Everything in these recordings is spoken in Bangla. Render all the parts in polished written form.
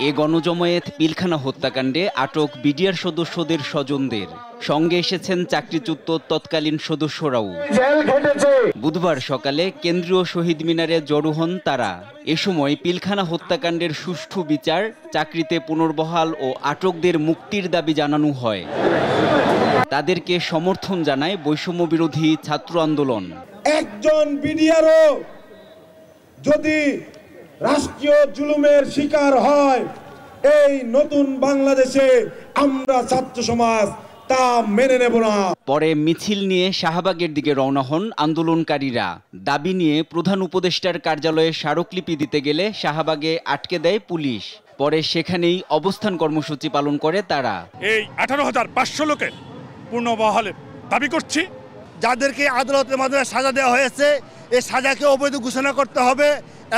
এ গণজমায়েত পিলখানা হত্যাকাণ্ডে আটক বিডিআর সদস্যদের স্বজনদের সঙ্গে এসেছেন চাকরিচ্যুত তৎকালীন সদস্যরাও। বুধবার সকালে কেন্দ্রীয় শহীদ মিনারে জড়ো হন তারা। এ সময় পিলখানা হত্যাকাণ্ডের সুষ্ঠু বিচার, চাকরিতে পুনর্বহাল ও আটকদের মুক্তির দাবি জানানো হয়। তাদেরকে সমর্থন জানায় বৈষম্য বিরোধী ছাত্র আন্দোলন। একজন বিডিআরও যদি রাষ্ট্রীয় জুলুমের শিকার হয়, এই নতুন বাংলাদেশে আমরা ছাত্র সমাজ তা মেনে নেব না। পরে মিছিল নিয়ে শাহবাগের দিকে রওনা হন আন্দোলনকারীরা। দাবি নিয়ে প্রধান উপদেষ্টার কার্যালয়ে স্মারকলিপি দিতে গেলে শাহবাগে আটকে দেয় পুলিশ। পরে সেখানেই অবস্থান কর্মসূচি পালন করে তারা। এই 18,500 লোকের পুনর্বহালের দাবি করছি। যাদেরকে আদালতের মাধ্যমে সাজা দেওয়া হয়েছে, এই সাজাকে অবৈধ ঘোষণা করতে হবে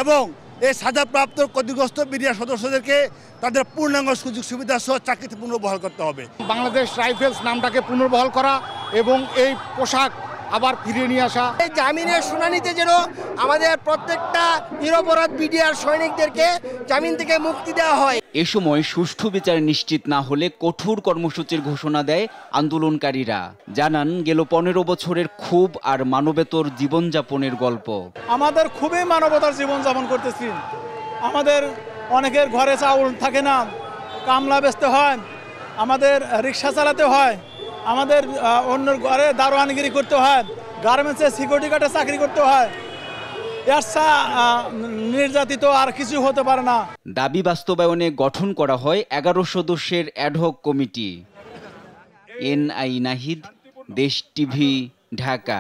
এবং এই সাজাপ্রাপ্ত ক্ষতিগ্রস্ত বিডিআর সদস্যদেরকে তাদের পূর্ণাঙ্গ সুযোগ সুবিধা সহ চাকরিতে পুনর্বহাল করতে হবে। বাংলাদেশ রাইফেলস নামটাকে পুনর্বহাল করা এবং এই পোশাক আবার ফিরিয়ে নিয়ে আসা। এই জামিনের শুনানিতে যেন আমাদের প্রত্যেকটা নিরপরাধ বিডিআর সৈনিকদেরকে জামিন থেকে মুক্তি দেওয়া হয়। এ সময় সুষ্ঠু বিচার নিশ্চিত না হলে কঠোর কর্মসূচির ঘোষণা দেয় আন্দোলনকারীরা। জানান, গেল 15 বছরের ক্ষোভ আর মানবেতর জীবনযাপনের গল্প। আমাদের খুবই মানবতার জীবনযাপন করতেছি। আমাদের অনেকের ঘরে চাউল থাকে না, কামলা বেচতে হয়, আমাদের রিক্সা চালাতে হয়, আমাদের অন্যের ঘরে দারোয়ানগিরি করতে হয়, গার্মেন্টসে সিকিউরিটি গার্ডে চাকরি করতে হয়। নির্যাতিত আর কিছু হতে পারে না। দাবি বাস্তবায়নে গঠন করা হয় 11 সদস্যের অ্যাডহক কমিটি। এনআই নাহিদ, দেশ টিভি, ঢাকা।